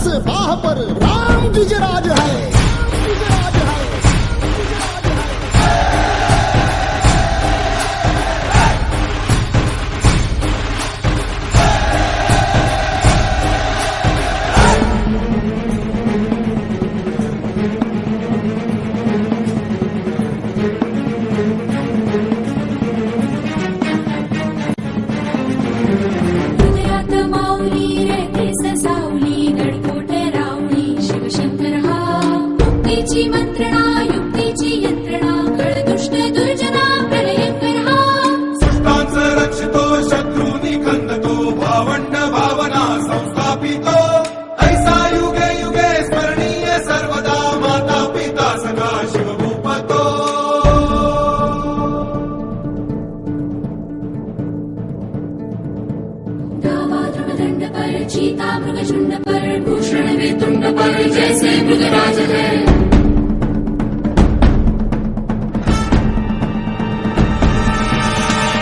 बरस बाह पर राम गुजराज है, गुजराज है, गुजराज है। गुजरात माऊली रेते ससावली गडकोट रावळी शिवशंकर हा मुक्तीची मंत्रणा युक्तीची यंत्रणा गळदुष्ट दुर्जना प्रलयंकर हा सृष्टांचं रक्षितो शत्रूनी खंदतो भावंड भावना संस्थापितो ऐसा युगे युगे स्मरणीय सर्वदा माता पिता सखा शिवभूपतो धावा ध्रुवदंड पर चीता मृगशुंड पर भूषण वेतुंड पर जैसे मृगराज है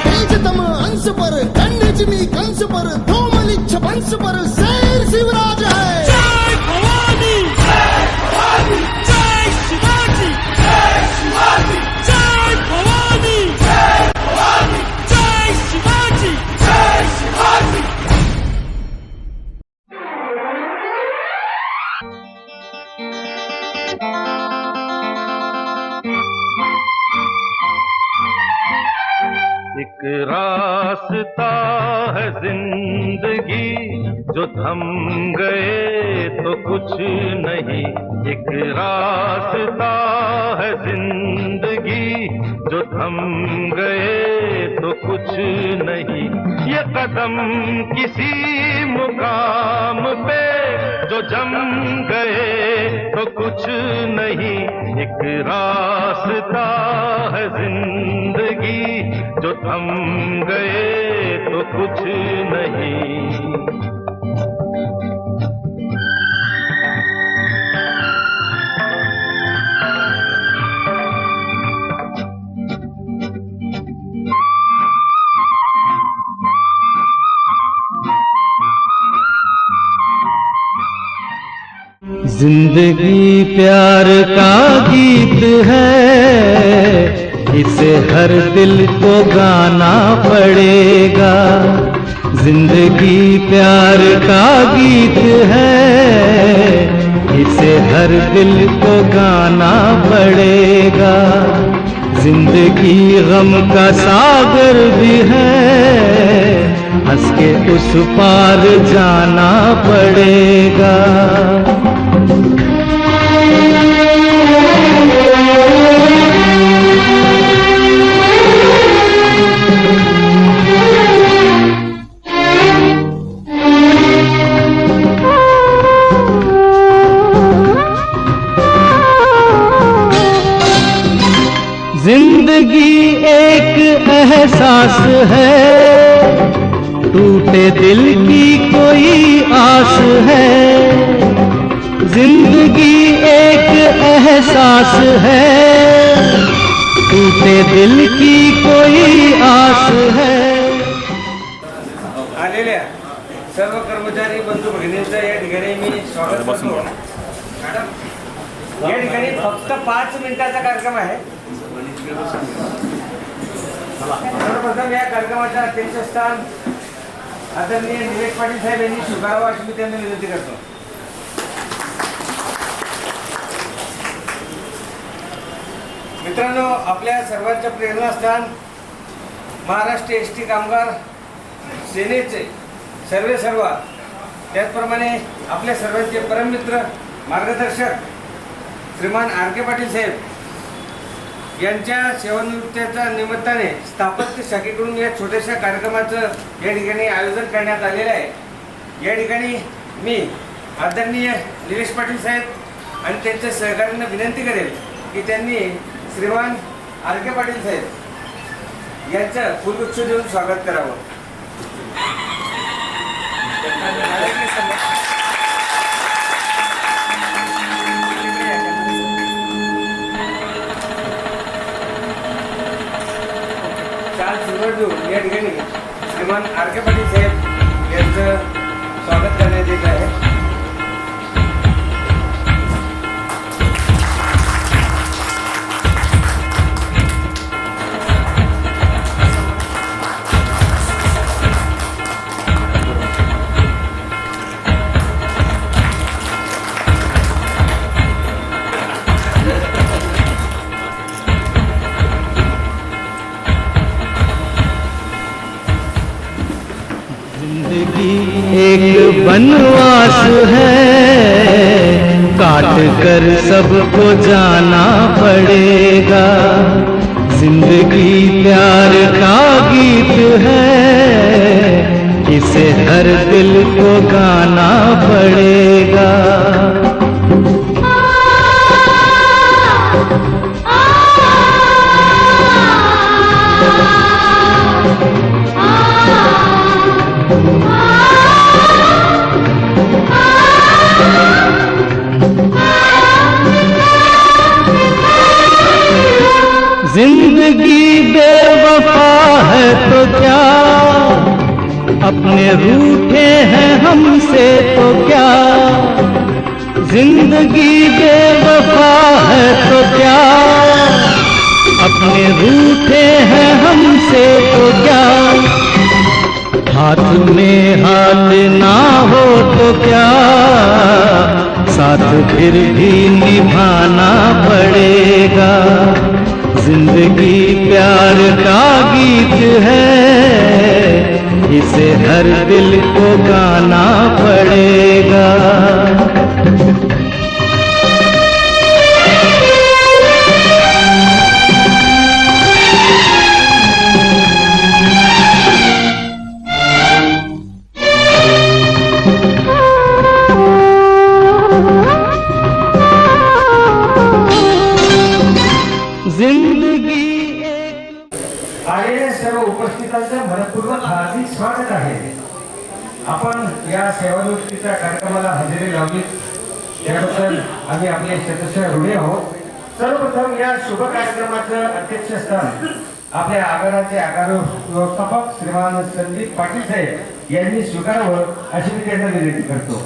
तेजतम अंश पर दंडजिमी कंस पर धूमलिच्छ वंश पर शेर शिवराज है। जय भवानी जय भवानी जय शिवाजी जय शिवाजी जय भवानी जय भवानी जय शिवाजी जय शिवाजी एक रास्ता है जिंदगी जो थम गए तो कुछ नहीं। एक रास्ता है जिंदगी जो थम गए तो कुछ नहीं। ये कदम किसी मुकाम पे जो जम गए तो कुछ नहीं। एक रास्ता है जिंदगी जो थम गए तो कुछ नहीं। जिंदगी प्यार का गीत है, इसे हर दिल को गाना पड़ेगा। जिंदगी प्यार का गीत है, इसे हर दिल को गाना पड़ेगा। जिंदगी गम का सागर भी है, हंस के उस पार जाना पड़ेगा। जिंदगी एक एहसास है, टूटे दिल की कोई आस है। जिंदगी एक एहसास है, टूटे दिल की कोई आस है। आलेल्या सर्व कर्मचारी बंधू भगिनींचं या ठिकाणी मी स्वागत करतो। या ठिकाणी फक्त 5 मिनिटाचा कार्यक्रम आहे। सर्वप्रथम या कार्यक्रमाच्या अध्यक्षस्थान आदरणीय निलेश पाटील साहेब यांनी स्वीकारावं अशी मी त्यांना विनंती करतो। मित्रांनो, आपल्या सर्वांच्या प्रेरणास्थान महाराष्ट्र एसटी कामगार सेनेचे सर्वेसर्वा, त्याचप्रमाणे आपल्या सर्वांचे परममित्र मार्गदर्शक श्रीमान आर.के. पाटील साहेब यांच्या सेवानिवृत्तीच्या निमित्ताने स्थापत्य शाखेकडून या छोट्याशा कार्यक्रमाचं या ठिकाणी आयोजन करण्यात आलेलं आहे। या ठिकाणी मी आदरणीय निलेश पाटील साहेब आणि त्यांच्या सहकाऱ्यांना विनंती करेल की त्यांनी श्रीमान आर.के. पाटील साहेब यांचं फुलगुच्छ देऊन स्वागत करावं। या ठिकाणी श्रीमान आर.के. पाटील साहेब यांचं स्वागत करण्यात येत आहे। जिंदगी एक बनवास है, काट कर सबको जाना पड़ेगा। जिंदगी प्यार का गीत है, इसे हर दिल को गाना पड़ेगा। जिंदगी बेवफा है तो क्या, अपने रूठे हैं हमसे तो क्या। जिंदगी बेवफा है तो क्या, अपने रूठे हैं हमसे तो क्या। हाथ में हाथ ना हो तो क्या, साथ फिर भी निभाना पड़ेगा। जिंदगी प्यार का गीत है, इसे हर दिल को गाना पड़ेगा। आलेल्या सर्व उपस्थितांचं मनपूर्वक हार्दिक स्वागत आहे। आपण या सेवानिवृत्तीच्या कार्यक्रमाला हजेरी लावली त्याबद्दल आम्ही आपले शतशः ऋणी आहोत। सर्वप्रथम या शुभ कार्यक्रमाचं अध्यक्षस्थान आपल्या आगाराचे आगार व्यवस्थापक श्रीमान संदीप पाटील साहेब यांनी स्वीकारावं अशी मी त्यांना विनंती करतो।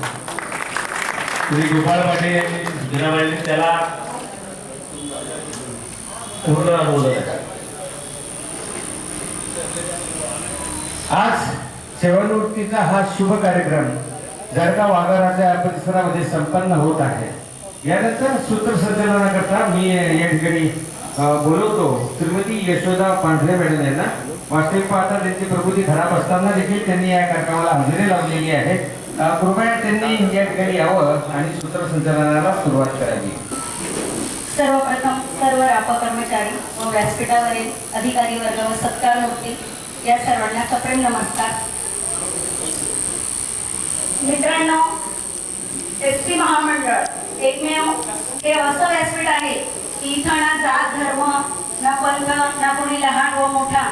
श्री गोपाळ पाटील दिनावाली त्याला पूर्ण बोलत आज सेवानिवृत्तीचा हा शुभ कार्यक्रम जळगाव आगाराच्या परिसरामध्ये संपन्न होत आहे। यानंतर सूत्रसंचालनाकरता मी या ठिकाणी बोलवतो श्रीमती यशोदा पांढरे मॅडम यांना। वास्तविक पाहता त्यांची प्रकृती खराब असताना देखील त्यांनी या कार्यक्रमाला हजेरी लावलेली आहे। कृपया त्यांनी या ठिकाणी यावं आणि सूत्रसंचालनाला सुरुवात करावी। सर्वप्रथम सर्व रापा कर्मचारी व व्यासपीठावरील अधिकारी वर्ग व सत्कार मूर्ती या सर्वांना सप्रेम नमस्कार। मित्रांनो, एसटी महामंडळ एकमेव हे असं व्यासपीठ आहे की इथं ना जात धर्म ना पंथ ना कोणी लहान व मोठा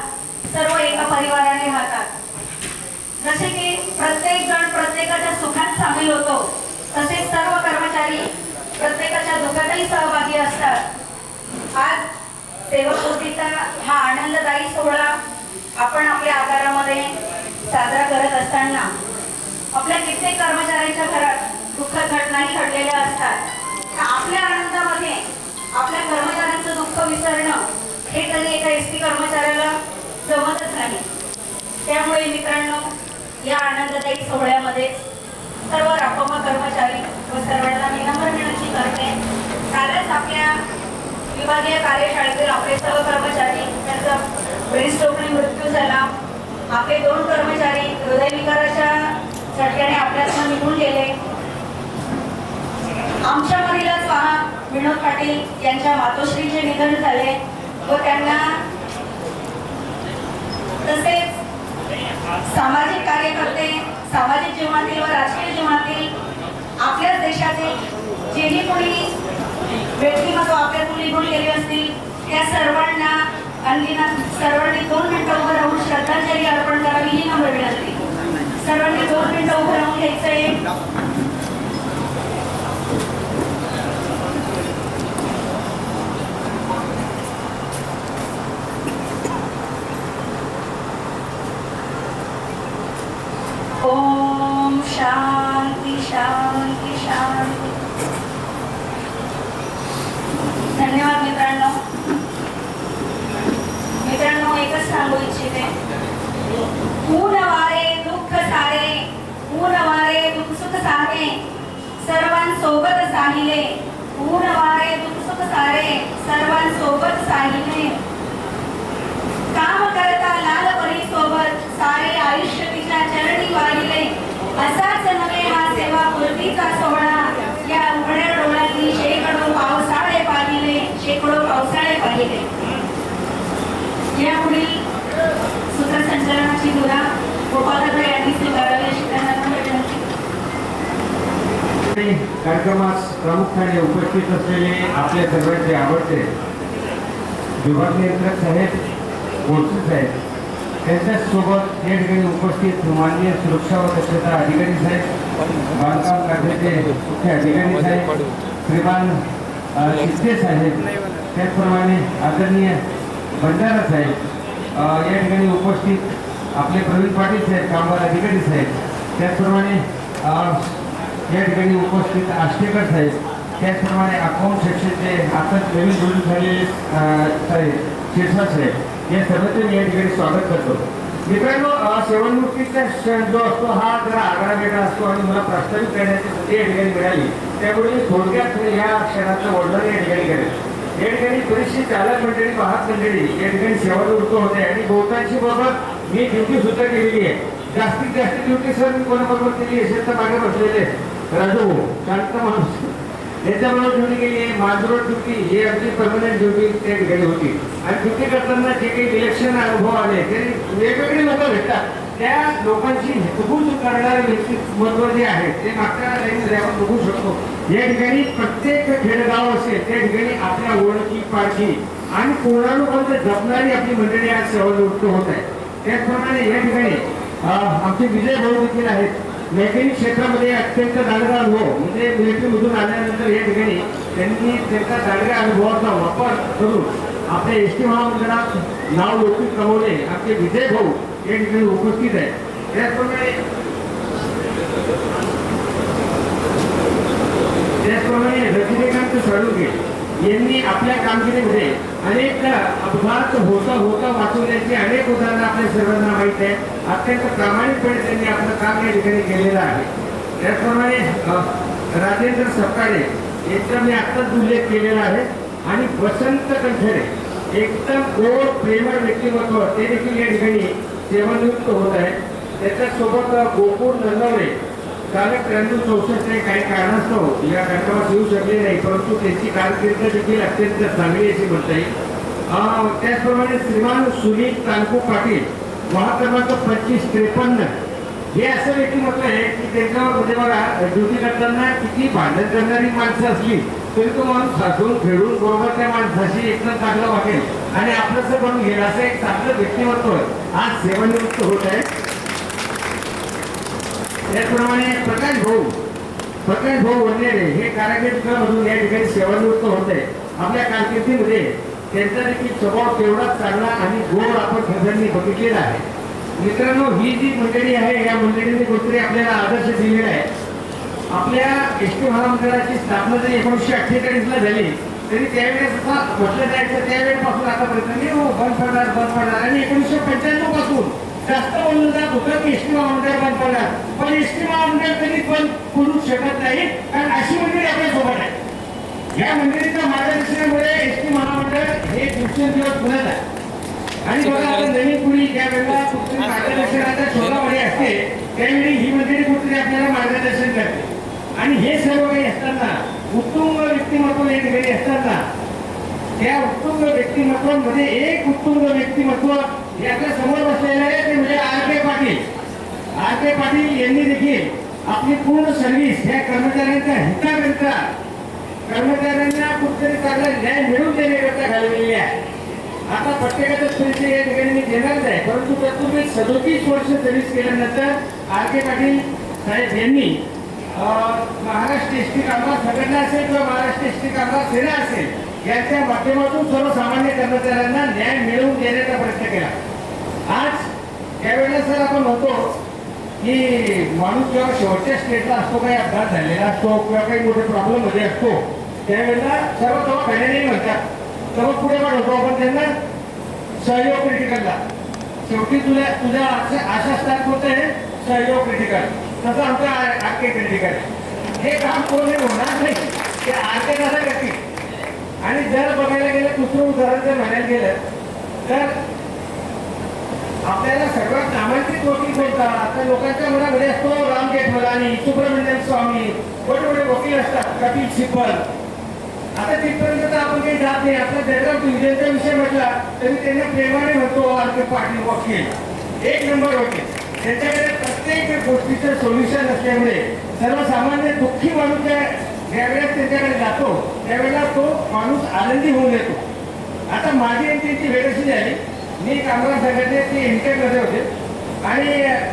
सर्व एका परिवाराने राहतात। जसे की प्रत्येक जण प्रत्येकाच्या सुखात सामील होतो, तसेच सर्व कर्मचारी प्रत्येकाच्या दुःखातही सहभागी असतात। आज सेवापूर्तीचा हा आनंददायी सोहळा आपण आपल्या आकारामध्ये साजरा करत असताना आपल्या कित्येक कर्मचाऱ्यांच्या घरात दुःखद घटनाही घडलेल्या असतात। आपल्या आनंदामध्ये आपल्या कर्मचाऱ्यांचं दुःख विसरणं हे कधी एका एसटी कर्मचाऱ्याला जमतच नाही। त्यामुळे मित्रांनो, या आनंददायी सोहळ्यामध्ये सर्व रापमा कर्मचारी व सर्वांना मी नम्र विनंती करते, कालच आपल्या विभागीय कार्यशाळेतील आपले सर्व कर्मचारी त्यांचा ब्रेनस्ट्रोकने मृत्यू झाला। आपले 2 कर्मचारी हृदयविकाराच्या झटक्याने आपल्यातून निघून गेले। आमच्यामधीलच वाहक विनोद पाटील यांच्या मातोश्रीचे निधन झाले व त्यांना तसेच सामाजिक कार्यकर्ते, सामाजिक जीवनातील व राजकीय जीवनातील आपल्याच देशातील जेही कोणी व्यक्तिमत्व आपल्यातून निघून गेले असतील त्या सर्वांना सर्वांनी 2 मिनिटं उभं राहून श्रद्धांजली अर्पण करावी ही नम्र विनंती। सर्वांनी 2 मिनिटं उभं राहून घ्यायचंय। ओम शांती शांती शांती। धन्यवाद मित्रांनो। एकच सांगू इच्छिते, ऊन वारे दुःख सारे, ऊन वारे दुःख सुख सारे सर्वांसोबत साहिले, ऊन वारे दुःख सुख सारे सर्वांसोबत साहिले। काम करता लालपरी सोबत सारे आयुष्य तिच्या चरणी वाहिले. असाच नव्हे हा सेवा पूर्वीचा सोहळा. या उघड्या डोळ्यांनी शेकडो पावसाळे पाहिले, शेकडो पावसाळे पाहिले. यापुढील सूत्रसंचालनाची धुरा गोपालदादा यांनी स्वीकारावी अशी त्यांना विनंती. कार्यक्रमास प्रामुख्याने उपस्थित असलेले आपल्या सर्वांचे आवडते विभाग नियंत्रक साहेब बोलसे साहेब, त्यांच्यासोबत या ठिकाणी उपस्थित माननीय सुरक्षा व दक्षता अधिकारी साहेब, बांधकाम खात्याचे मुख्य अधिकारी साहेब श्रीमान शिंदे साहेब, त्याचप्रमाणे आदरणीय भंडारा साहेब, या ठिकाणी उपस्थित आपले प्रवीण पाटील साहेब कामगार अधिकारी साहेब, त्याचप्रमाणे या ठिकाणी उपस्थित आष्टेकर साहेब, त्याचप्रमाणे अकाउंट सेक्शनचे आताच नवीन जोडून झालेले साहेब शिरसा साहेब, या सर्वांचे मी या ठिकाणी स्वागत करतो. मित्रांनो, सेवानिवृत्तीचा क्षण जो असतो हा जरा आगळा वेगळा असतो आणि मला प्रास्ताविक करण्याची संधी या ठिकाणी मिळाली, त्यामुळे मी थोडक्यात या क्षणाचं वर्णन या ठिकाणी करेल. या ठिकाणी बरीचशी चालक मंडळी, वाहक मंडळी या ठिकाणी सेवानिवृत्त होते आणि बहुतांशी बरोबर मी ड्युटी सुद्धा केलेली आहे. जास्तीत जास्त ड्युटी सर मी कोणाबरोबर केली असेल तर मागे बसलेले राजू शांत माणूस याच्याबरोबर ड्युटी केली आहे. माझरोड ड्युटी ही अगदी परमनंट ड्युटी त्या ठिकाणी होती आणि ड्युटी करताना जे काही विलक्षण अनुभव आले ते वेगवेगळे लोक भेटतात. त्या लोकांची हितगुज करणारे व्यक्तिमत्व जे आहे ते मागच्या लाईनमध्ये आपण बघू शकतो. या ठिकाणी प्रत्येक खेडगाव असेल त्या ठिकाणी आपल्या ओळखी पारखी आणि पूर्णानुबंध जपणारी आपली मंडळी आज सेवानिवृत्त होत आहे. त्याचप्रमाणे या ठिकाणी आमचे विजय भाऊ देखील आहेत. मेकॅनिक क्षेत्रामध्ये अत्यंत दांडगा अनुभव, म्हणजे मिलिटरीमधून आल्यानंतर या ठिकाणी त्यांनी त्यांच्या दांडग्या अनुभवाचा वापर करून आपल्या एस टी महामंडळात नाव लौकिक कमवले. आमचे विजय भाऊ या ठिकाणी उपस्थित आहे. त्याचप्रमाणे रजनीकांत साळुंके यांनी आपल्या कामगिरीमध्ये अनेक अपघात होता वाचवण्याची अनेक उदाहरणं आपल्या सर्वांना माहीत आहे. अत्यंत प्रामाणिकपणे त्यांनी आपलं काम या ठिकाणी केलेलं आहे. त्याचप्रमाणे राजेंद्र सपकाळे यांचा मी आत्ताच उल्लेख केलेला आहे आणि वसंत कंठरे एकदम गोड प्रेमळ व्यक्तिमत्व ते देखील या ठिकाणी सेवानिवृत्त होत आहे. त्याच्यासोबत गोकुळ नंदवरे चालक 9364 काही कारणास्तव या कार्यक्रमात येऊ शकले नाही, परंतु त्यांची कारकीर्द देखील अत्यंत चांगली अशी म्हणता येईल. त्याचप्रमाणे श्रीमान सुनील तानकू पाटील वाहक क्रमांक 2553 हे असं व्यक्तिमत्व आहे की त्यांच्यावर म्हणजे बघा ड्युटी करताना किती भांडण करणारी माणसं असली तरी तो माणूस हसून खेळून बरोबर त्या माणसाशी एकदम चांगलं वागेल आणि आपलंसं बनून घेईल असं एक चांगलं व्यक्तिमत्व आज सेवानिवृत्त होत आहे. त्याचप्रमाणे प्रकाश भाऊ वनेरे हे कारागीरमधून या ठिकाणी सेवानिवृत्त होत आहे. आपल्या कारकिर्दीमध्ये त्यांचा देखील स्वभाव तेवढाच चांगला आणि गोड आपण सगळ्यांनी बघितलेला आहे. मित्रांनो, ही जी मंडळी आहे या मंडळीने कुठेतरी आपल्याला आदर्श दिलेला आहे. आपल्या एस टी महामंडळाची स्थापना जरी 1948 झाली तरी त्यावेळेस म्हटलं जायचं त्यावेळेपासून आतापर्यंत बंद पडणार आणि 1995 पासून जास्त बोललं जात होतं की एस टी महामंडळ बंद पडणार, पण एस टी महामंडळ कधी बंद पडू शकत नाही कारण अशी मंडळी आपल्यासोबत आहे. या मंडळीच्या मार्गदर्शनामुळे एस टी महामंडळ हे दिवसेंदिवस पुण्यात आहे. आणि बघा आता नवीन पिढी ज्या वेळेला मार्गदर्शनाच्या शोधामध्ये असते त्यावेळी ही मंडळी कुठेतरी आपल्याला मार्गदर्शन करते. आणि हे सर्व काही असताना उत्तुंग व्यक्तिमत्व या ठिकाणी असताना त्या उत्तुंग व्यक्तिमत्वामध्ये एक उत्तुंग व्यक्तिमत्व याच्या समोर बसलेलं आहे ते म्हणजे आर के पाटील यांनी देखील आपली पूर्ण सर्व्हिस या कर्मचाऱ्यांच्या हिताकरिता कर्मचाऱ्यांना कुठेतरी चांगला न्याय मिळवून देण्याकरता घालवलेली आहे. आता प्रत्येकाचा परिचय या ठिकाणी मी देणारच आहे, परंतु त्यातून 37 वर्ष सर्व्हिस केल्यानंतर आर के पाटील साहेब यांनी महाराष्ट्र एस टी कामगार संघटना असेल किंवा महाराष्ट्र एस टी कामगार सेना असेल यांच्या माध्यमातून सर्वसामान्य कर्मचाऱ्यांना न्याय मिळवून देण्याचा प्रयत्न केला. आज त्यावेळेला सर आपण होतो की माणूस जेव्हा शेवटच्या स्टेटला असतो, काही अपघात झालेला असतो किंवा काही मोठे प्रॉब्लेम मध्ये असतो त्यावेळेला सर्व तेव्हा खड्याने म्हणतात तेव्हा पुढे पण होतो आपण त्यांना सहयोग क्रिटिकलला. शेवटी तुझ्या आशा स्टार्ट होते सहयोग क्रिटिकल, तसं आमचं आर के क्रिटिकल. हे काम कोणी होणार नाही ते आर के कसं करतील. आणि जर बघायला गेलं दुसरं उदाहरण जर म्हणायला गेलं तर आपल्याला सर्वात नामांकित वकील कोणता? आता लोकांच्या मनामध्ये असतो राम जेठमलानी, सुब्रमण्यम स्वामी, मोठे मोठे वकील असतात, कपिल सिब्बल. आता तिथपर्यंत तर आपण काही जात नाही. आपला जळगाव डिव्हिजनचा विषय म्हटला तरी त्यांना प्रेमाने म्हणतो आर.के. पाटील वकील, एक नंबर वकील. त्यांच्याकडे प्रत्येक गोष्टीचं सोल्युशन असल्यामुळे सर्वसामान्य दुःखी माणूस ज्यावेळेस त्यांच्याकडे जातो त्यावेळेला तो माणूस आनंदी होऊन येतो. आता माझी त्यांची वेळ अशी झाली, मी कामगार संघटनेचे इंटरमध्ये होते आणि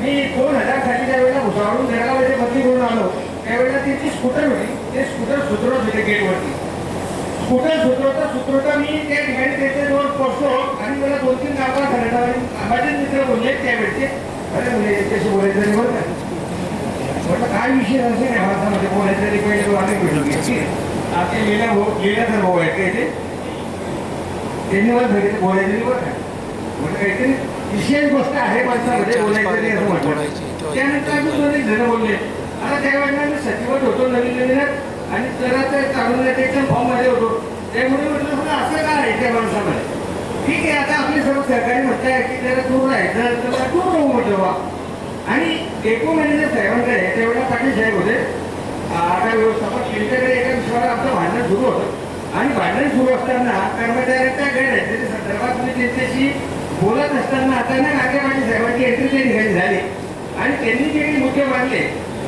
मी 2000 सालीच्या वेळेला भुसावळून जळगावमध्ये बदली करून आलो. त्यावेळेला त्यांची स्कूटर होती, ते स्कूटर सुधरवत होते गेटवरती. स्कूटर सुधरवता मी त्या ठिकाणी त्याच्याजवळ पोहोचलो आणि मला 2-3 कामगार संघटना माझे मित्र बोलले त्यावेळेचे, अरे म्हणजे त्याच्याशी बोलायचं नाही बरं का. म्हटलं काय विषय असे नाही भारतामध्ये बोलायचं नाही, पहिले तो अनेक भेटून आपले लिहिल्याचं भाऊ आहे ते त्यांनी मला सांगितलं बोलायचं नाही बरं का. म्हटलं काहीतरी विशेष गोष्ट आहे माणसामध्ये बोलायचं नाही असं म्हटलं. त्यानंतर आम्ही 2 जण बोलले. आता त्यावेळेला मी सचिवात होतो नवीन आणि जरा ते चालून एकदम फॉर्ममध्ये होतो. त्यामुळे म्हटलं असं काय आहे त्या माणसामध्ये. ठीक आहे, आता आपले सर्व सरकारी म्हणताय की जरा दूर राहायचं तर दूर राहू म्हटलं बा. आणि डेपो मॅनेजर साहेबांकडे त्यावेळेला पाटील साहेब होते, आता व्यवस्थापक. त्यांच्याकडे एका विषयावर आपलं भांडण सुरू होतं आणि भांडण सुरू असताना कर्मचाऱ्यांच्या गैरहजेरीच्या संदर्भात मी त्यांच्याशी बोलत असताना अचानक आगे पाटील साहेबांची एंट्री त्या ठिकाणी झाली आणि त्यांनी जे काही मुद्दे मांडले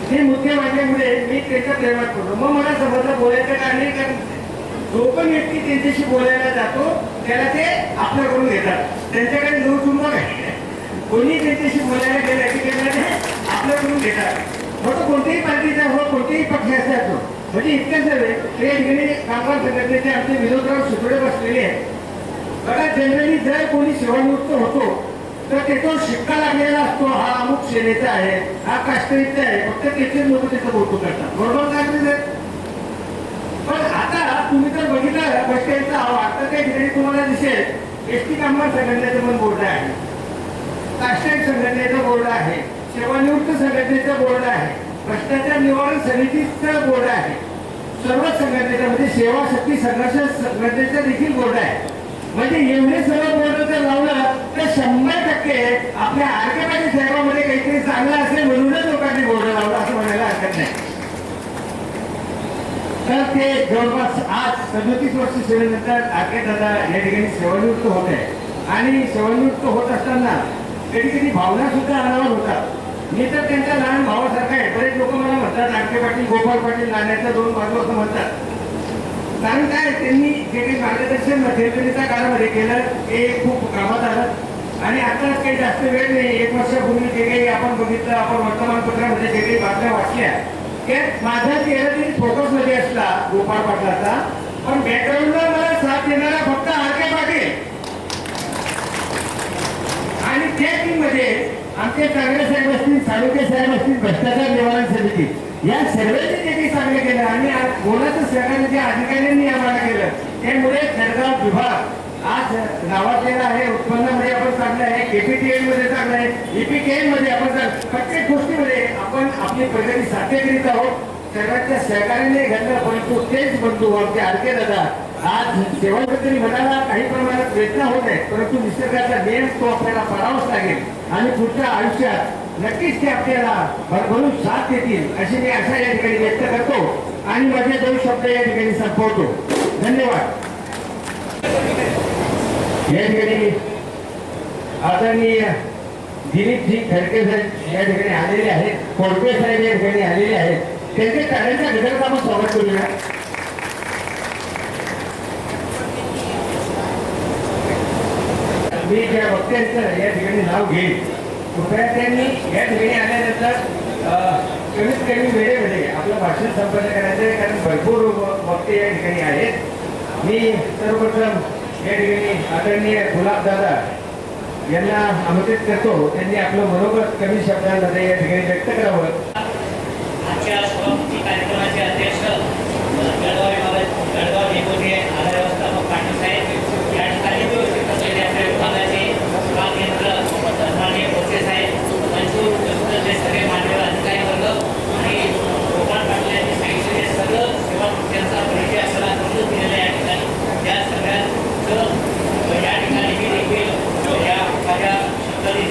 ते मुद्दे मांडल्यामुळे मी त्याच्या प्रेमात पडलो. मग मला समजलं बोलायचं का नाही, कारण जो पण व्यक्ती त्यांच्याशी बोलायला जातो त्याला ते आपल्याकडून घेतात. त्यांच्याकडे जो चुंबक आहे, कोणी त्यांच्याशी बोलायला गेलं की त्यांना ते आपल्याकडून घेतात. मग कोणत्याही पार्टीचा हो, कोणत्याही पक्षाचा असो. म्हणजे इतक्या सर्व ते ठिकाणी कामगार संघटनेचे आमचे विनोदराव सुटोडे बसलेले आहेत. बघा, जनरली जर कोणी सेवानिवृत्त होतो तर त्याचा शिक्का लागलेला असतो, हा अमुक सेनेचा आहे, हा काष्टरीचा आहे, फक्त त्याचे लोक त्याचं कौतुक करतात. बरोबर काय? पण आता तुम्ही जर बघितलं बस स्टँडचा आता त्या ठिकाणी तुम्हाला दिसेल एसटी कामगार संघटनेचं पण बोर्ड आहे, काष्टरीय संघटनेचं बोर्ड आहे, सेवानिवृत्त संघटनेचं बोर्ड आहे, भ्रष्टाचार निवारण समितीचं बोर्ड आहे, सर्व संघटनेच्या म्हणजे सेवा शक्ती संघर्ष संघटनेचं देखील बोर्ड आहे. म्हणजे एवढे सर्व बोर्ड जर लावलं तर 100% आपल्या आर.के. पाटील साहेबांमध्ये काहीतरी चांगलं असेल म्हणूनच लोकांनी बोर्ड लावलं असं म्हणायला हरकत नाही. तर ते जवळपास आज 37 वर्ष सेवेनंतर आर.के. दादा या ठिकाणी सेवानिवृत्त होत आहे आणि सेवानिवृत्त होत असताना कधी कधी भावना सुद्धा अनावर होतात. मी तर त्यांच्या लहान भावासारखा आहे. बरेच लोक मला म्हणतात आर.के. पाटील, गोपाळ पाटील, नाण्याच्या 2 बाजू असं म्हणतात. कारण काय, त्यांनी जे काही मार्गदर्शन मध्यंतरीच्या काळामध्ये केलं ते खूप कामात आलं आणि आता काही जास्त वेळ नाही. 1 वर्षापूर्वी जे काही आपण बघितलं, आपण वर्तमानपत्रामध्ये जे काही बातम्या वाचल्या त्यात माझा चेहरा तरी फोकसमध्ये असला गोपाळ पाटलाचा, पण बॅकग्राऊंडला मला साथ देणारा फक्त आर.के. पाटील. आणि त्या टीममध्ये आमचे काँग्रेस साहेब असतील, साळुंखे साहेब असतील, भ्रष्टाचार निवारण समिती, या सर्वांनी जे काही चांगलं केलं आणि बोलाचं सहकार्य ज्या अधिकाऱ्यांनी आम्हाला केलं त्यामुळे जळगाव विभाग आज नावाजलेला आहे. उत्पन्नामध्ये आपण चांगलं आहे, केपीटीएल मध्ये चांगलं आहे, ईपीकेएल मध्ये आपण प्रत्येक गोष्टीमध्ये आपण आपली प्रगती साध्य करीत आहोत. सर्वांच्या सहकार्याने घडलं. परंतु तेच बंधू आमचे आर.के. दादा आज सेवाबद्दल म्हणायला काही प्रमाणात प्रयत्न होत आहेत, परंतु निसर्गाचा नियम तो आपल्याला पाळावाच लागेल आणि पुढच्या आयुष्यात नक्कीच ते आपल्याला भरभरून साथ देतील अशी मी आशा या ठिकाणी व्यक्त करतो आणि माझे 2 शब्द या ठिकाणी संपवतो. धन्यवाद. या ठिकाणी आदरणीय दिलीपजी खडके साहेब या ठिकाणी आलेले आहेत, कोडके साहेब या ठिकाणी आलेले आहेत. त्यांचे कार्याच्या गजरात आपण स्वागत करूया. मी ज्या वक्त्यांचं या ठिकाणी नाव घेईन कृपया त्यांनी या ठिकाणी आल्यानंतर कमीत कमी वेळेमध्ये आपलं भाषण संपन्न करायचं आहे, कारण भरपूर वक्ते या ठिकाणी आहेत. मी सर्वप्रथम या ठिकाणी आदरणीय गुलाबदादा यांना आमंत्रित करतो, त्यांनी आपलं मनोगत कमी शब्दांमध्ये या ठिकाणी व्यक्त करावं. आजच्या सभापती कार्यक्रमाचे अध्यक्ष जळगाव डेपोचे आधार व्यवस्थापक पाटील साहेब, या ठिकाणी उपस्थित असलेले आपल्या विभागाचे विभाग केंद्र सन्माननीय बोरसे साहेब, मंजूर सगळे मान्यवर अधिकारी वर्ग आणि गोपाळ पाटील यांनी सांगितलेले सर्व सेवाकृत्यांचा परिचय असताना समजून दिलेला या ठिकाणी या सगळ्यांचं या ठिकाणी मी देखील या माझ्या शब्दाने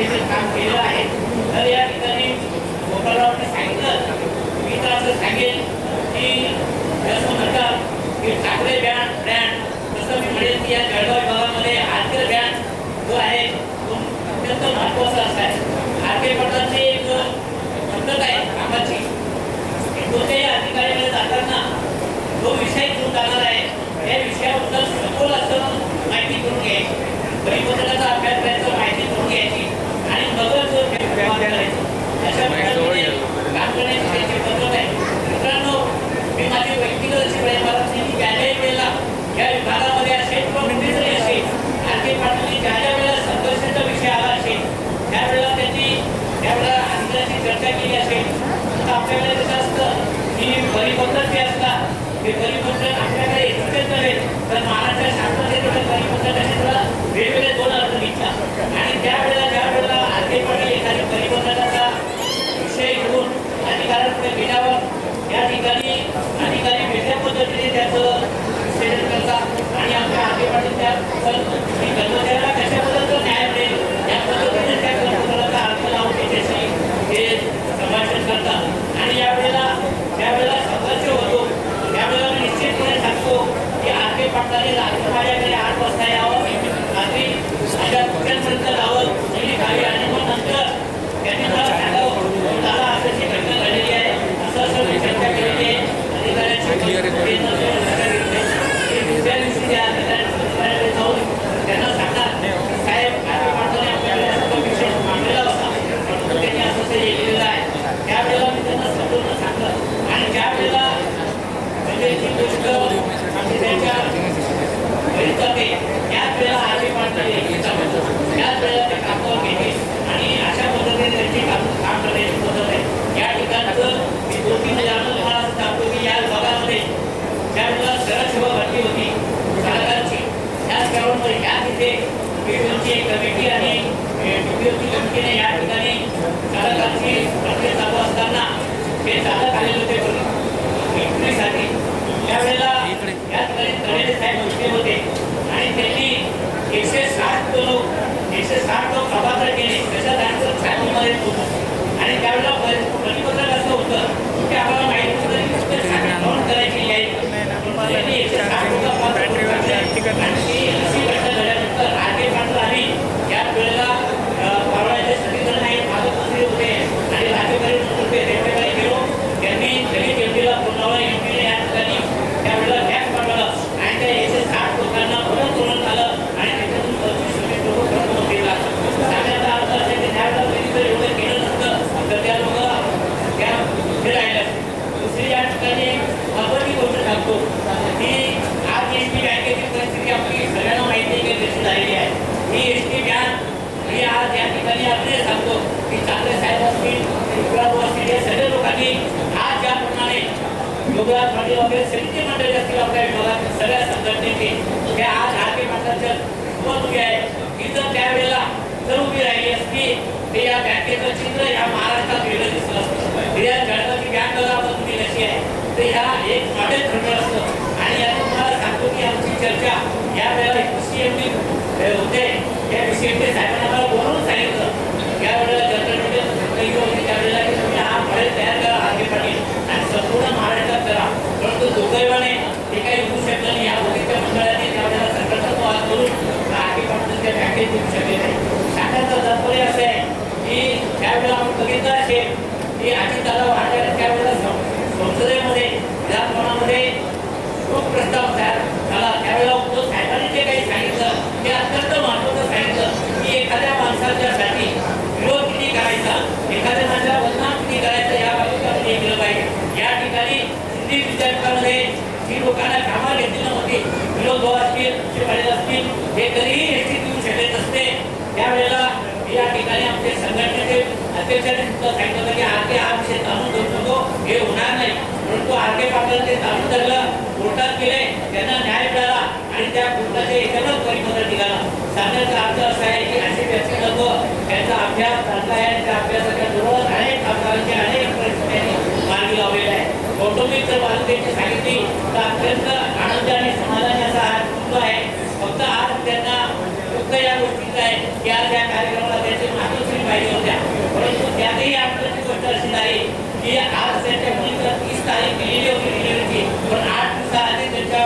देखील काम केलं आहे. तर या ठिकाणी गोपाळरावने सांगितलं, मी तर असं सांगेन की जसं म्हणतात की ठाकरे ब्रँड, तसं मी म्हणेन की या जळगाव विभागामध्ये आर्के ब्रँड जो आहे तो अत्यंत महत्त्वाचा असा आहे. आर्के पाटलांची एक पद्धत आहे कामाची, कोणत्याही अधिकाऱ्याकडे जाताना जो विषय घेऊन जाणार आहे त्या विषयाबद्दल सखोल असं माहिती करून घ्यायची, परिपत्रकाचा अभ्यास करायचा, माहिती करून घ्यायची आणि मगच व्यवहार करायचा. अशा प्रकारे काम करण्याची त्यांची पद्धत आहे. मित्रांनो, मी माझी व्यक्तिगत अशी प्रयत्न की ज्याही वेळेला या विभागामध्ये असेल किंवा कुठे जरी असेल, आर्के पाटील ज्या ज्या वेळेला संघर्षाचा विषय आला असेल त्यावेळेला त्यांनी त्यावेळेला अधिकाऱ्यांची चर्चा केली असेल तर आपल्याकडे कसं असतं की परिपत्रक जे असतात ते परिपत्रक आपल्याकडे एकच नव्हे तर महाराष्ट्र शासनाचे परिपत्रक असे वेगवेगळे 2 अर्थ निघतात आणि ज्या वेळेला आर्के पाटील एखाद्या परिपत्रकाचा विषय घेऊन अधिकाऱ्यांकडे गेल्यावर या ठिकाणी अधिकारी वेगळ्या पद्धतीने त्याचं विश्लेषण करतात आणि आपल्या आर्के पाटील त्या कर्मचाऱ्याला कशाबद्दल न्याय मिळेल या पद्धतीने त्या कर्मचाऱ्याचा अर्थ लावून त्याच्याशी हे संभाषण करतात. आणि यावेळेला ज्यावेळेला संघर्ष होतो त्यावेळेला मी निश्चितपणे सांगतो की आर्के पाटलांनी रात्री माझ्याकडे 8 वाजता यावं, रात्री माझ्या कुठ्यांपर्यंत जावं, पहिली खावी आणि मग नंतर त्यांनी मला सांगावं दादा अशी घटना घडलेली आहे, असं मी चर्चा केलेली आहे. अधिकाऱ्यांची दुसऱ्या दिवशी त्या अधिकाऱ्यांकडे जाऊन त्यांना सांगणार साहेब आर्के पाटलांनी आपल्याला विषय मांडलेला होता, त्यांनी असं लिहिलेलं आहे. त्यावेळेला मी त्यांना समजून सांगलं आणि ज्यावेळेला म्हणजे ती गोष्ट आमची त्यांच्या घरी जाते त्याच वेळेला आर्के पाटील त्याच वेळेला ते कामावर घेते आणि अशा पद्धतीने त्यांची काम करण्याची पद्धत आहे. या ठिकाणचं मी 2-3 उदाहरणं तुम्हाला असं सांगतो की या विभागामध्ये त्यावेळेला सरळ सेवा भरती होती सरकारची, त्याच ग्राउंडमध्ये या तिथे पीडीओची एक कमिटी आणि पीडीओची कमिटीने या ठिकाणी सरकारची प्रक्रिया चालू असताना ते चालक आलेले होते विक्रीसाठी. त्यावेळेला या ठिकाणी तळेले साहेब बसले होते आणि त्यांनी 160 लोक प्रभाकर केले तशा त्यांचं छातीमध्ये होतं आणि त्यावेळेला प्रतिपत्रक असं होतं की आम्हाला माहिती होतं की नोंद करायची आहे. त्यांनी 160 लोक आणि अशी घटना झाल्यानंतर आर्के पाटील आणि या वेळेला परवाचे सगळेजण आहेत पालकमंत्री होते आणि राज्यपाल होते त्यांच्याकडे गेलो. त्यांनी दलित एमपीला बोलावलं, एमपीने या ठिकाणी त्यावेळेला टॅक्स पाठवलं आणि त्या 160 लोकांना परत बोलवण्यात आलं आणि त्याच्यातून 25 लोक प्रमुख केला. सांगण्याचा अर्थ असा की त्यावेळेला त्यांनी जर एवढं केलं नसतं तर त्या लोक त्या हे राहिलं. दुसरी या ठिकाणी महत्त्वाची गोष्ट सांगतो की आज एस टी बँकेची परिस्थिती आपली सगळ्यांना माहिती आहे की कशी झालेली आहे. ही एस टी बँक ही आज या ठिकाणी आपल्याला सांगतो की चांगले साहेब असतील, विक्रांत असतील, या सगळ्या लोकांनी आज ज्याप्रमाणे योगराज पाटील वगैरे समिती मंडळी असतील आपल्या विभागात सगळ्या संघटनेचे ते आज आर्के पाटलांच्या सोबत उभी आहे. ही जर त्यावेळेला जर उभी राहिली असती ते या बँकेचं चित्र या महाराष्ट्रात वेगळं दिसलं असतं. या जळगावची बँक आपण तुम्ही कशी आहे तर ह्या एक मॉडेल ठरलं असतं. आणि यात तुम्हाला सांगतो की आमची चर्चा या वेळेला CMD होते त्या CMD साहेबांना मला बोलवून सांगितलं यावेळेला जनरल होती त्यावेळेला की तुम्ही हा मॉडेल तयार करा आर्के पाटील आणि संपूर्ण महाराष्ट्रात करा. परंतु दुर्दैवाने ते काही होऊ शकलं नाही. या वकीलच्या मंडळाने त्यावेळेला संघटनात्मक वाद करून आर्के पाटीलच्या बँकेत देऊ शकले नाही. सांगण्याचं तात्पर्य असं आहे की त्यावेळेला आपण बघितलं असेल की अजितदादा वाढल्याने त्यावेळेला संसदेमध्ये विधानभवनामध्ये खूप प्रस्ताव तयार झाला. त्यावेळेला उद्धव साहेबांनी जे काही सांगितलं ते अत्यंत महत्त्वाचं सांगितलं की एखाद्या माणसाच्यासाठी विरोध किती करायचा, एखाद्या माणसाला बदनाम किती करायचं या बाबतीत हे केलं पाहिजे. या ठिकाणी सिंधी विद्यापीठामध्ये जी लोकांना कामाला घेतली नव्हती, विनोद भाऊ असतील, पाटील असतील, हे कधीही एसटी देऊ शकले नसते. त्यावेळेला या ठिकाणी आमचे संघटनेचे अध्यक्षांनी सुद्धा सांगितलं की आर्के हा विषय जाणून घेऊ नको, हे होणार नाही. परंतु आर्के पाटलांनी ते जाणून धरलं, कोर्टात गेले, त्यांना न्याय मिळाला आणि त्या कोर्टाच्या एकाच परिपत्रक निघाला. सांगण्याचा अर्थ असा आहे की असे व्यक्ती लोक त्यांचा अभ्यास चांगला आहे, त्या अभ्यासाच्या बरोबर अनेक कामगारांची अनेक परिस्थिती मार्गी लावलेल्या आहे. कौटुंबिक जर बाजू त्यांची सांगितली तर अत्यंत आनंद आणि समाधानी असा हा कुटुंब आहे. फक्त आज त्यांना फक्त या गोष्टीचा आहे की आज या कार्यक्रमाला त्यांचे मातोश्री पाहिजे होत्या, परंतु त्यातही आठवण्याची गोष्ट अशी झाली की आज त्यांच्या मुलीला 30 तारीख दिलेली होती डिलिव्हरीची, पण 8 दिवसाआधी त्यांच्या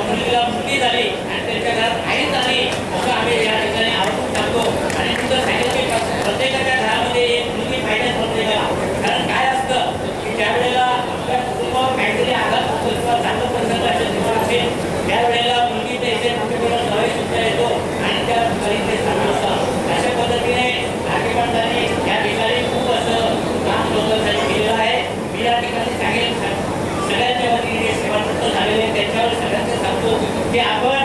मुलीला मुलगी झाली आणि त्यांच्या घरात आई झाली असं आम्ही या ठिकाणी आवर्जून सांगतो. आणि तुझं सांगितलं की प्रत्येकाच्या घरामध्ये एक मुलगी पाहिजे प्रत्येकाला. कारण काय असतं की ज्या वेळेला आपल्या कुटुंबावर काहीतरी आघात होतो किंवा चांगलं प्रसंग असेल त्यावेळेला मुलगी त्याचे कुटुंबाला नवे सुद्धा येतो आणि त्या ठिकाणी ते चांगलं असतं. अशा पद्धतीने नागरिकांनी या ठिकाणी खूप असं काम लोकांसाठी केलेलं आहे. मी या ठिकाणी सांगेन सगळ्यांच्या वतीने सेवानिवृत्त झालेले त्यांच्यावर सगळ्यांचं सांगतो की आपण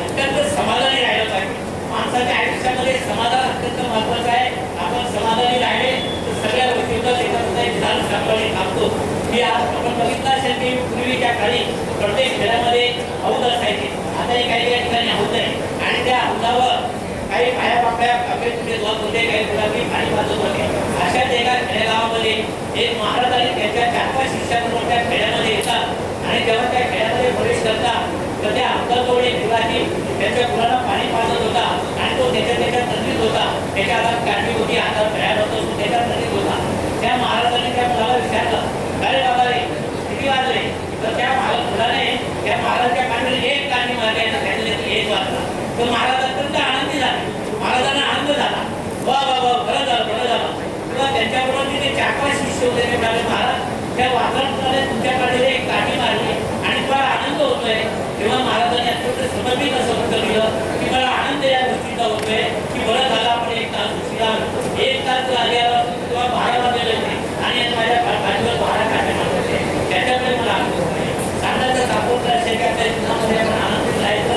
अत्यंत समाधानी राहिलं पाहिजे. माणसाच्या आयुष्यामध्ये समाधान अत्यंत महत्वाचं आहे. आपण समाधानी राहिले तर सगळ्या गोष्टींचा त्याच्यामध्ये एक झाड सांभाळणे थांबतो. की आज आपण बघितलं असेल की पूर्वीच्या काळी प्रत्येक खेड्यामध्ये हौद असायचे, आताही काही काही ठिकाणी हौद आहे आणि त्या हौदावर काही पाया पाकळ्या आपले तुझे जात होते, काही गुलाबी पाणी वाजत होते. अशाच एका खेडेगावामध्ये एक महाराज आणि त्यांच्या 4-5 शिष्यांबरोबर त्या खेड्यामध्ये येतात आणि जेव्हा त्या खेड्यामध्ये प्रवेश करतात तर त्या हौदाजवळ एक गुलाबी त्याच्या गुलाला पाणी पाजत होता आणि तो त्याच्या नदीत होता. त्याच्या हातात काठी होती, हातात खेळायला होतो, तो त्याच्या नदीत होता. त्या महाराजांनी त्या मुलाला विचारलं, अरे बाबा रे किती वाजले? तर त्या मुलाने त्या महाराजांच्या काठीवर एक काठी मारली आणि त्याच्यात एक वाजला. तो महाराज अत्यंत आनंदी झाला, महाराजांना आनंद झाला. वा वा वा, बरं झालं. किंवा त्यांच्याबरोबर तिथे 4-5 शिष्य होते. ते म्हणाले, महाराज त्या वादळाने तुमच्या काठीवर एक काठी मारली आणि तुम्हाला आनंद होतोय. तेव्हा महाराजांनी अत्यंत समर्पित असं उत्तर दिलं की मला आनंद या गोष्टीचा होतोय की बरं झालं आपण 1 तास उशिरा 1 तास आल्यावर तेव्हा 12 वाजलेले होते आणि माझ्या काठीवर 12 काठी मारले. त्याच्यामुळे मला आनंद होतोय. सांगायचं सापोर्ट असेल की आपल्या जीवनामध्ये आपण आनंदित राहायचं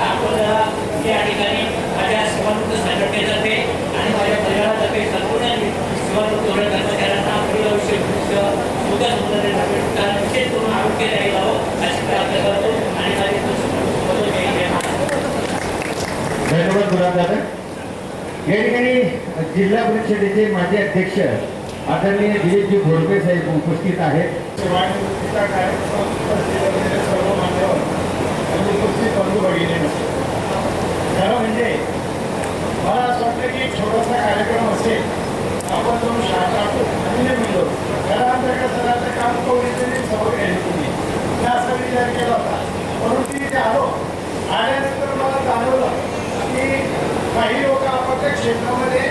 आपल्याला या ठिकाणी माझ्या सेवानिवृत्त संघटनेतर्फे आणि माझ्या परिवारातर्फे संपूर्ण सेवानिवृत्त कर्मचाऱ्यांना आपलं आयुष्य विशेष करून आरोग्य राहील अशी प्रार्थना करतो आणि माझी धन्यवाद गुलाबदादा. या ठिकाणी जिल्हा परिषदेचे माजी अध्यक्ष आदरणीय दिलीपजी घोडके साहेब उपस्थित आहेत. सेवानिवृत्तीचा कार्यक्रम सर्व मान्यवर आणि उपस्थित बंधू भगिनी, खरं म्हणजे मला असं वाटतं की एक छोटासा कार्यक्रम असेल, आपण जाऊन शाळा आणि मिळलो खरं आमच्या कसं काम कवडीचे सवय केली तुम्ही मी असा विचार केला होता. परंतु तिथे आल्यानंतर मला जाणवलं की काही लोक आपापल्या क्षेत्रामध्ये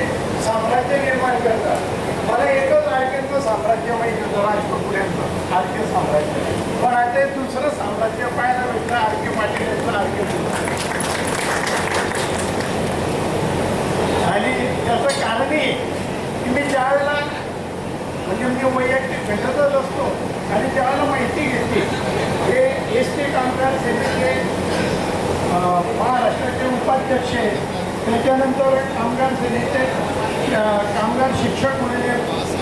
साम्राज्य निर्माण करतात. मला एकच आर्केचं साम्राज्य माहिती होतं, राजकोटपुऱ्यांचं आर्के साम्राज्य. पण आता दुसरं साम्राज्य पाहायला भेटलं, आर्के पाटील यांचं आर्के. आणि त्याचं कारण हे की मी ज्यावेळेला म्हणजे मी वैयक्तिक भेटतच असतो आणि ज्यावेळेला माहिती घेतली हे एसटी कामगार सेनेचे महाराष्ट्राचे उपाध्यक्ष आहेत, त्याच्यानंतर कामगार सेनेचे कामगार शिक्षक म्हणजे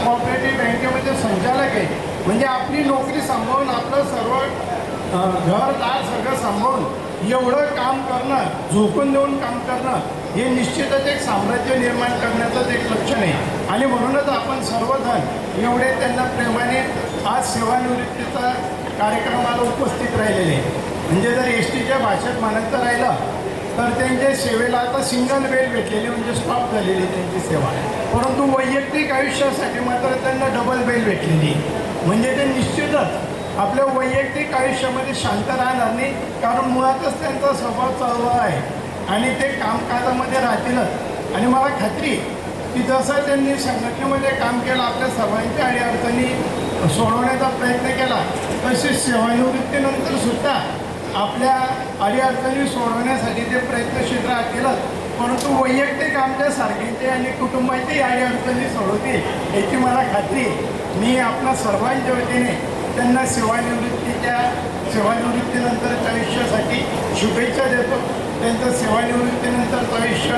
कोऑपरेटिव्ह बँकेमध्ये संचालक आहे. म्हणजे आपली नोकरी सांभाळून आपलं सर्व घरदार सगळं सांभाळून एवढं काम करणं, झोकून देऊन काम करणं हे निश्चितच एक साम्राज्य निर्माण करण्याचंच एक लक्षण आहे. आणि म्हणूनच आपण सर्वजण एवढे त्यांना प्रेमाने आज सेवानिवृत्तीचा कार्यक्रमाला उपस्थित राहिलेले. म्हणजे जर एस टीच्या भाषेत म्हणायचं राहिलं तर त्यांच्या सेवेला आता सिंगल बेल भेटलेली म्हणजे स्टॉप झालेली त्यांची सेवा. परंतु वैयक्तिक आयुष्यासाठी मात्र त्यांना डबल बेल भेटलेली. म्हणजे ते निश्चितच आपल्या वैयक्तिक आयुष्यामध्ये शांत राहणार नाही, कारण मुळातच त्यांचा स्वभाव चळवळ आहे आणि ते कामकाजामध्ये राहतीलच. आणि मला खात्री की जसं त्यांनी संघटनेमध्ये काम केलं, आपल्या सर्वांच्या अडीअडचणी सोडवण्याचा प्रयत्न केला, तसेच सेवानिवृत्तीनंतर सुद्धा आपल्या अडीअडचणी सोडवण्यासाठी ते प्रयत्नशील राहतीलच. परंतु वैयक्तिक आमच्या सारख्यांचे आणि कुटुंबाची अडीअडचणी सोडवतील याची मला खात्री. मी आपल्या सर्वांच्या वतीने त्यांना सेवानिवृत्तीनंतरच्या आयुष्यासाठी शुभेच्छा देतो. त्यांचं सेवानिवृत्तीनंतरचं आयुष्य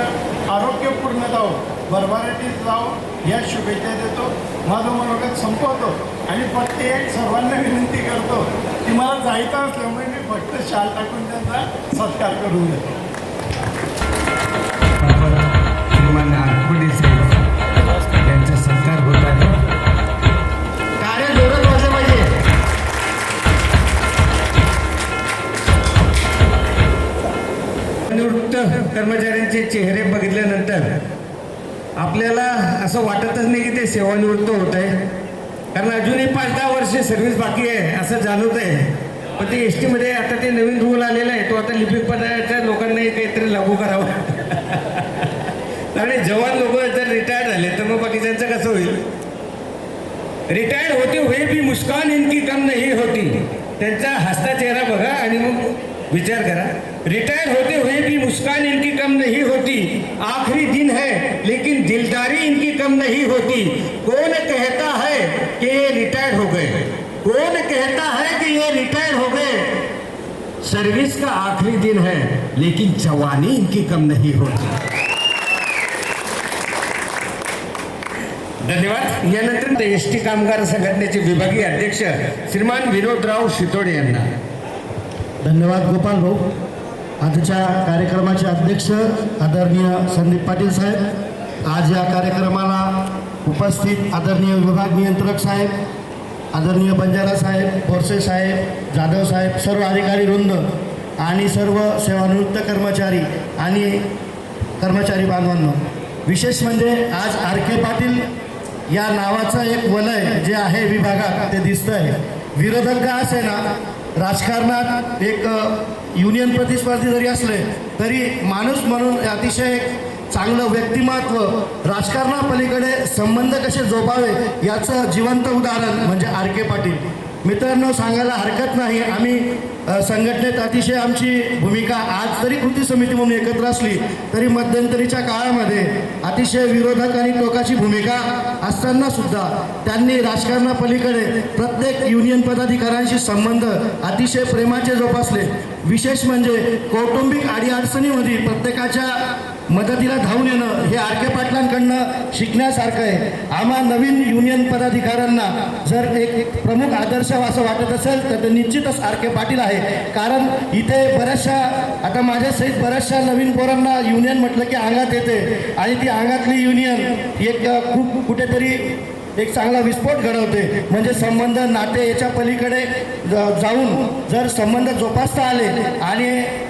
आरोग्यपूर्ण जावं, भरभराटीत जावं या शुभेच्छा देतो. माझं मनोगत संपवतो आणि फक्त एक सर्वांना विनंती करतो की मला जायचं असल्यामुळे मी फक्त शाल टाकून त्यांचा सत्कार करून देतो. त्यांचा सत्कार होत आहे. कार्य जोरात वाजलं पाहिजे. निवृत्त कर्मचाऱ्यांचे चेहरे बघितल्यानंतर आपल्याला असं वाटतच नाही की ते सेवानिवृत्त होत आहे, कारण अजूनही 5-10 वर्ष सर्व्हिस बाकी आहे असं जाणवत आहे. पण ते एस टीमध्ये आता ते नवीन रूल आलेला आहे, तो आता लिपिक पदाच्या लोकांनाही काहीतरी लागू करावा. आणि जवान लोक जर रिटायर्ड झाले तर मग बाकीच्यांचं कसं होईल. रिटायर्ड होते हुए भी मुस्कान इनकी कम नहीं होती. त्यांचा हसता चेहरा बघा आणि मग विचार करा. रिटायर होते हुए भी मुस्कान इनकी कम नहीं होती. आखिरी दिन है लेकिन दिलदारी इनकी कम नहीं होती. कौन कहता है कि ये रिटायर्ड हो गए, कौन कहता है कि ये रिटायर्ड हो गए. सर्विस का आखिरी दिन है लेकिन जवानी इनकी कम नहीं होती. धन्यवाद. यानंतर एस टी कामगार संघटनेचे विभागीय अध्यक्ष श्रीमान विनोदराव शितोडे यांना. धन्यवाद गोपाल भाऊ. आजच्या कार्यक्रमाचे अध्यक्ष आदरणीय संदीप पाटील साहेब, आज या कार्यक्रमाला उपस्थित आदरणीय विभाग नियंत्रक साहेब, आदरणीय बंजारा साहेब, बोरसे साहेब, जाधव साहेब, सर्व अधिकारी वृंद आणि सर्व सेवानिवृत्त कर्मचारी आणि कर्मचारी बांधवांनो, विशेष म्हणजे आज आर के पाटील या नावाचं एक वलय जे आहे विभागात ते दिसतं आहे. विरोधक का असे ना, राजकारणात एक युनियन प्रतिस्पर्धी जरी असले तरी माणूस म्हणून अतिशय चांगलं व्यक्तिमत्व, राजकारणापलीकडे संबंध कसे जोपावे याचं जिवंत उदाहरण म्हणजे आर के पाटील. मित्रांनो, सांगायला हरकत नाही, आम्ही संघटनेत अतिशय आमची भूमिका आज जरी कृती समिती म्हणून एकत्र असली तरी मध्यंतरीच्या काळामध्ये अतिशय विरोधक आणि टोकाची भूमिका असताना सुद्धा त्यांनी राजकारणापलीकडे प्रत्येक युनियन पदाधिकाऱ्यांशी संबंध अतिशय प्रेमाचे जोपासले. विशेष म्हणजे कौटुंबिक अडीअडचणीमध्ये प्रत्येकाच्या मदतीला धावून येणं हे आर के पाटलांकडनं शिकण्यासारखं आहे. आम्हा नवीन युनियन पदाधिकाऱ्यांना जर एक प्रमुख आदर्श असं वाटत असेल तर ते निश्चितच आर के पाटील आहे. कारण इथे बऱ्याचशा, आता माझ्यासहित बऱ्याचशा नवीन पोरांना युनियन म्हटलं की अंगात येते आणि ती अंगातली युनियन एक खूप कुठेतरी एक चांगला विस्फोट घडवते. म्हणजे संबंध, नाते याच्या पलीकडे जाऊन जर संबंध जोपासता आले आणि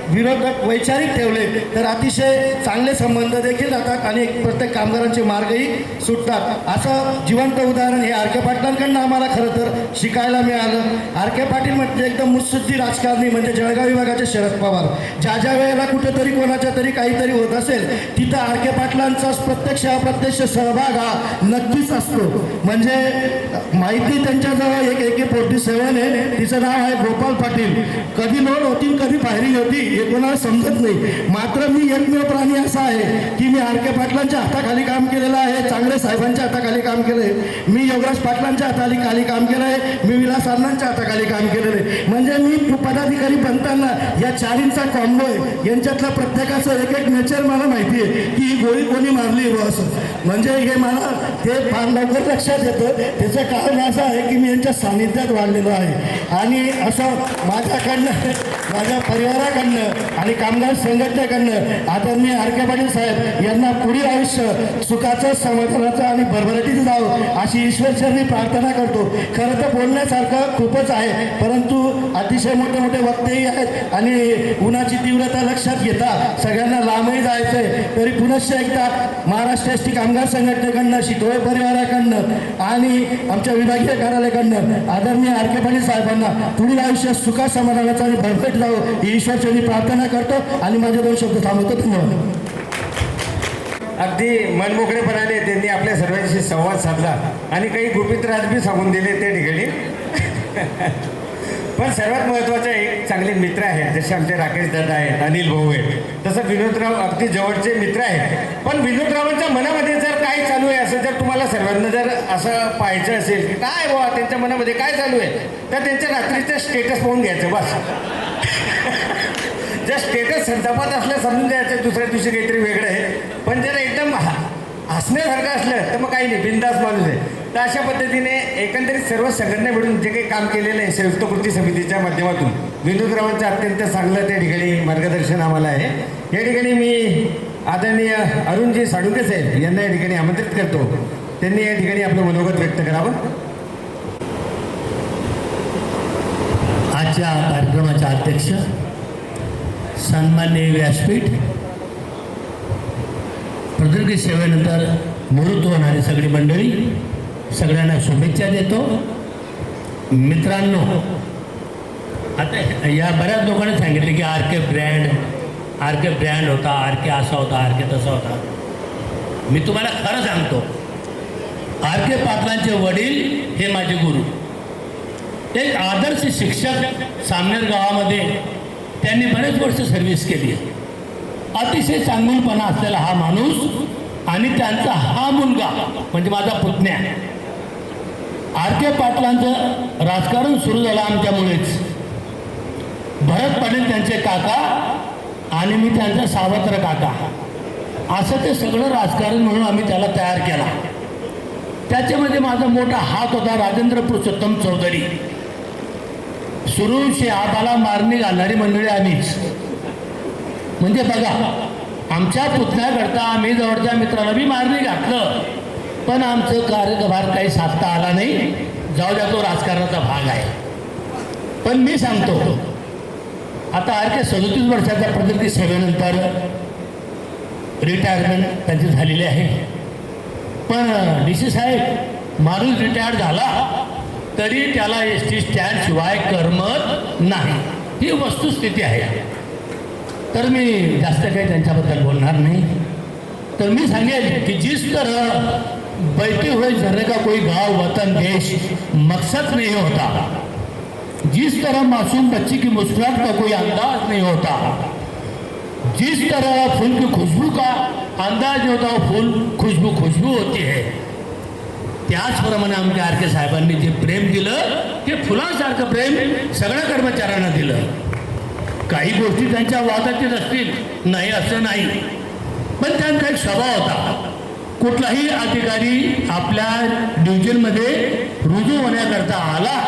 विरोधक वैचारिक ठेवले तर अतिशय चांगले संबंध देखील राहतात आणि प्रत्येक कामगारांचे मार्गही सुटतात. असं जिवंत उदाहरण हे आर के पाटलांकडनं आम्हाला खरं तर शिकायला मिळालं. आर के पाटील म्हणजे एकदम मुत्सद्दी राजकारणी, म्हणजे जळगाव विभागाचे शरद पवार. ज्या ज्या वेळेला कुठेतरी कोणाच्या तरी काहीतरी होत असेल तिथं आर के पाटलांचा प्रत्यक्ष अप्रत्यक्ष सहभाग हा नक्कीच असतो. म्हणजे माहिती त्यांच्याजवळ एक AK-47 आहे, तिचं नाव आहे गोपाल पाटील. कधी लोड होती कधी फायरिंग होती हे कोणाला समजत नाही. मात्र मी एकमेव प्राणी असा आहे की मी आर के पाटलांच्या हाताखाली काम केलेलं आहे, चांगले साहेबांच्या हाताखाली काम केलं आहे, मी योगराज पाटलांच्या हाताखाली काम केलं आहे, मी विलास अण्णांच्या हाताखाली काम केलेलं आहे. म्हणजे मी पदाधिकारी बनताना या चारींचा कॉम्बो आहे. यांच्यातलं प्रत्येकाचं एक एक नेचर मला माहिती आहे की ही गोळी कोणी मारली व असं. म्हणजे हे मला ते फार लवकर लक्षात येतं. त्याचं कारण असं आहे की मी यांच्या सानिध्यात वाढलेलो आहे आणि असं माझ्याकडनं, माझ्या परिवाराकडनं आणि कामगार संघटनेकडनं आदरणीय आर के पाटील साहेब यांना पुढील आयुष्य सुखाचं, समाधानाचं आणि भरभराटीचं जावं अशी ईश्वरचरणी प्रार्थना करतो. खरं तर बोलण्यासारखं खूपच आहे, परंतु अतिशय मोठे मोठे वक्तेही आहेत आणि उन्हाची तीव्रता लक्षात घेता सगळ्यांना लांबही जायचं आहे. तरी पुनश्च एकदा महाराष्ट्र एस टी कामगार संघटनेकडनं, शितोळे परिवाराकडनं आणि आमच्या विभागीय कार्यालयाकडनं आदरणीय आर के पाटील साहेबांना पुढील आयुष्य सुखा समाधानाचं आणि भरभराट जावं ही ईश्वरचरणी प्रार्थना करतो आणि माझे 2 शब्द थांबवतो. धन्यवाद. अगदी मनमोकळेपणाने त्यांनी आपल्या सर्वांशी संवाद साधला आणि काही गुपित राज बी सांगून दिले त्या ठिकाणी. पण सर्वात महत्त्वाचं एक चांगले मित्र आहेत, जसे आमचे राकेश दादा आहेत, अनिल भाऊ आहेत, तसं विनोदराव अगदी जवळचे मित्र आहेत. पण विनोदरावांच्या मनामध्ये जर काय चालू आहे असं जर तुम्हाला सर्वांना जर असं पाहायचं असेल की काय बाबा त्यांच्या मनामध्ये काय चालू आहे तर त्यांच्या रात्रीचं स्टेटस पाहून घ्यायचं बस. जर स्टेटस संतापात असलं समजून द्यायचं दुसऱ्या दिवशी काहीतरी वेगळं आहे. पण जर एकदम हसण्यासारखं असलं तर मग काही नाही, बिंदास माणूस आहे. तर अशा पद्धतीने एकंदरीत सर्व संघटना मिळून जे काही काम केलेलं आहे संयुक्त कृती समितीच्या माध्यमातून विनोदरावांचं अत्यंत चांगलं त्या ठिकाणी मार्गदर्शन आम्हाला आहे. या ठिकाणी मी आदरणीय अरुणजी साळुंके साहेब यांना या ठिकाणी आमंत्रित करतो, त्यांनी या ठिकाणी आपलं मनोगत व्यक्त करावं. आजच्या कार्यक्रमाचे अध्यक्ष सन्माननीय व्यासपीठ, प्रदीर्घ सेवेनंतर निवृत्त होणारी सगळी मंडळी, सगळ्यांना शुभेच्छा देतो. मित्रांनो, आता या बऱ्याच लोकांनी सांगितले की आर के ब्रँड होता, आर के असा होता, आर के तसा होता. मी तुम्हाला खरं सांगतो, आर के पाटलांचे वडील हे माझे गुरु. एक आदर्श शिक्षक, सामनेर गावामध्ये त्यांनी बरेच वर्ष सर्व्हिस केली आहे. अतिशय चांगुलपणा असलेला हा माणूस आणि त्यांचा हा मुलगा म्हणजे माझा पुतण्या. आर के पाटलांचं राजकारण सुरू झालं आमच्यामुळेच. भरत पाटील त्यांचे काका आणि मी त्यांचा सावत्र काका, असं ते सगळं राजकारण म्हणून आम्ही त्याला तयार केला. त्याच्यामध्ये माझा मोठा हात होता राजेंद्र पुरुषोत्तम चौधरी. सुरूशे हाताला मारणी घालणारी मंडळी आम्हीच. म्हणजे बघा, आमच्या पुतण्याकरता आम्ही जवळच्या मित्राला बी मारणी घातलं, पण आमचं कार्यभार काही साधता आला नाही. जाऊ द्या, तो राजकारणाचा भाग आहे. पण मी सांगतो, आता आर के 37 वर्षाच्या प्रगती सेवेनंतर रिटायरमेंट त्यांची झालेली आहे. पण DC साहेब माणूस रिटायर्ड झाला तरी त्याला ST स्टँड शिवाय करमत नाही. ही वस्तुस्थिती आहे. तर मी जास्त काही त्यांच्याबद्दल बोलणार नाही. तर मी सांगेल की जिस तरह बैठे हुए झर्रे का कोई गाँव वतन देश मकसद नहीं होता, जिस तरह मासूम बच्ची की मुस्कुराहट का कोई अंदाज नहीं होता, जिस तरह फूल की खुशबू का अंदाज नहीं होता, वो फूल खुशबू होती है. त्याचप्रमाणे आमच्या आर के साहेबांनी जे प्रेम दिलं ते फुलांसारखं प्रेम सगळ्या कर्मचाऱ्यांना दिलं. काही गोष्टी त्यांच्या वादातीत असतील, नाही असं नाही, पण त्यांचा एक स्वभाव होता. कुठलाही अधिकारी आपल्या डिव्हिजनमध्ये रुजू होण्याकरता आला,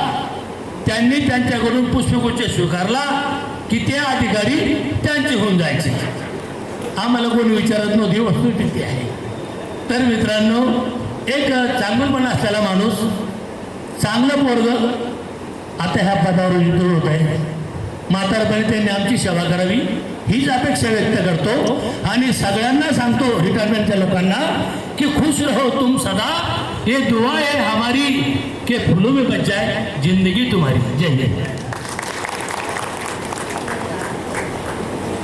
त्यांनी त्यांच्याकडून पुष्पगुच्छ स्वीकारला की ते अधिकारी त्यांचे होऊन जायचे. आम्हाला कोणी विचारत नव्हती, वस्तुस्थिती आहे. तर मित्रांनो, एक चांगलपणा असलेला माणूस, चांगलं पोरगं आता ह्या पदावर युद्ध होत आहे. म्हातारपणी त्यांनी आमची सेवा करावी हीच अपेक्षा व्यक्त करतो. आणि सगळ्यांना सांगतो, रिटायरमेंटच्या लोकांना, कि खुश रहो तुम सदा, ये दुआ है हमारी कि फूलों में बच जाए जिंदगी तुम्हारी. जय जय.